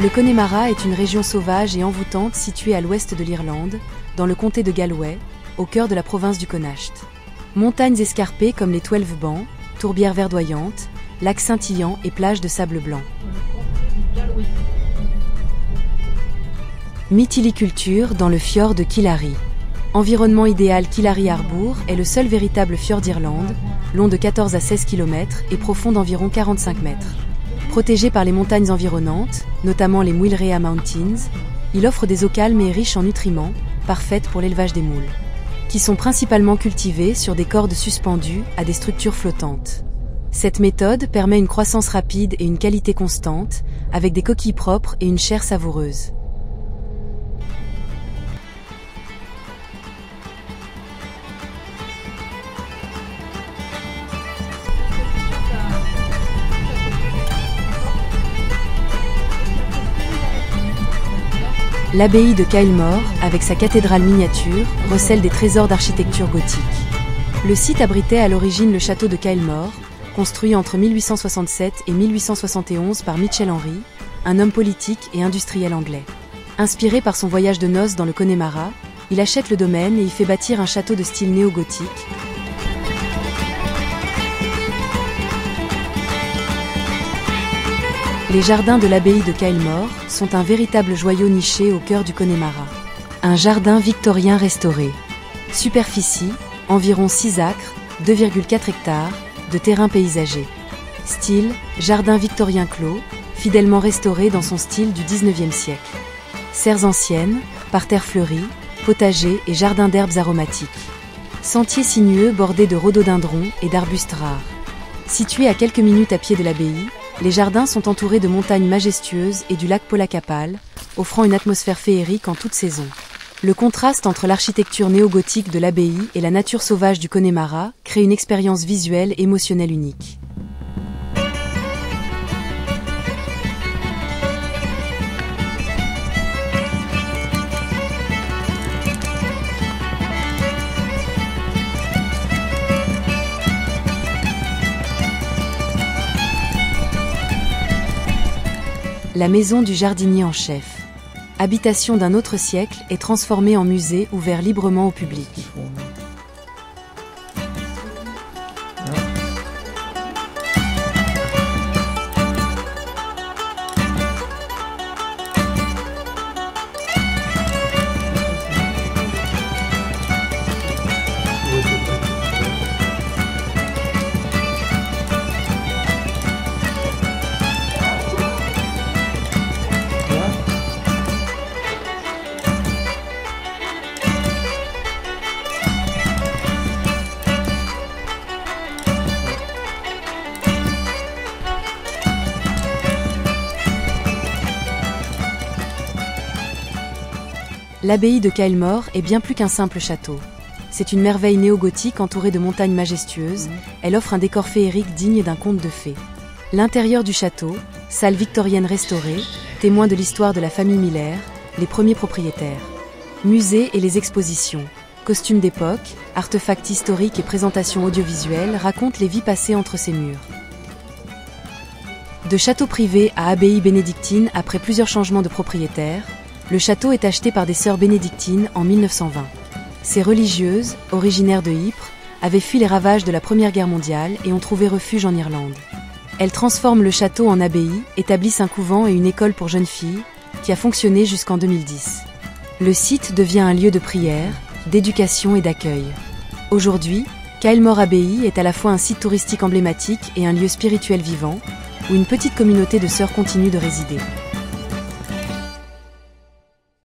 Le Connemara est une région sauvage et envoûtante située à l'ouest de l'Irlande, dans le comté de Galway, au cœur de la province du Connacht. Montagnes escarpées comme les 12 Bancs, tourbières verdoyantes, lacs scintillants et plages de sable blanc. Mytiliculture dans le fjord de Killary. Environnement idéal. Killary Harbour est le seul véritable fjord d'Irlande, long de 14 à 16 km et profond d'environ 45 mètres. Protégé par les montagnes environnantes, notamment les Muilrea Mountains, il offre des eaux calmes et riches en nutriments, parfaites pour l'élevage des moules, qui sont principalement cultivés sur des cordes suspendues à des structures flottantes. Cette méthode permet une croissance rapide et une qualité constante, avec des coquilles propres et une chair savoureuse. L'abbaye de Kylemore, avec sa cathédrale miniature, recèle des trésors d'architecture gothique. Le site abritait à l'origine le château de Kylemore, construit entre 1867 et 1871 par Michel Henry, un homme politique et industriel anglais. Inspiré par son voyage de noces dans le Connemara, il achète le domaine et y fait bâtir un château de style néo-gothique. Les jardins de l'abbaye de Kylemore sont un véritable joyau niché au cœur du Connemara. Un jardin victorien restauré. Superficie, environ 6 acres, 2,4 hectares, de terrain paysager. Style, jardin victorien clos, fidèlement restauré dans son style du 19e siècle. Serres anciennes, parterres fleuris, potagers et jardins d'herbes aromatiques. Sentiers sinueux bordés de rhododendrons et d'arbustes rares. Situés à quelques minutes à pied de l'abbaye, les jardins sont entourés de montagnes majestueuses et du lac Pollacapal, offrant une atmosphère féerique en toute saison. Le contraste entre l'architecture néo-gothique de l'abbaye et la nature sauvage du Connemara crée une expérience visuelle et émotionnelle unique. La maison du jardinier en chef. Habitation d'un autre siècle et transformée en musée ouvert librement au public. L'abbaye de Kylemore est bien plus qu'un simple château. C'est une merveille néo-gothique entourée de montagnes majestueuses. Elle offre un décor féerique digne d'un conte de fées. L'intérieur du château, salle victorienne restaurée, témoin de l'histoire de la famille Miller, les premiers propriétaires. Musée et les expositions, costumes d'époque, artefacts historiques et présentations audiovisuelles racontent les vies passées entre ces murs. De château privé à abbaye bénédictine après plusieurs changements de propriétaires, le château est acheté par des sœurs bénédictines en 1920. Ces religieuses, originaires de Ypres, avaient fui les ravages de la Première Guerre mondiale et ont trouvé refuge en Irlande. Elles transforment le château en abbaye, établissent un couvent et une école pour jeunes filles, qui a fonctionné jusqu'en 2010. Le site devient un lieu de prière, d'éducation et d'accueil. Aujourd'hui, Kylemore Abbey est à la fois un site touristique emblématique et un lieu spirituel vivant, où une petite communauté de sœurs continue de résider.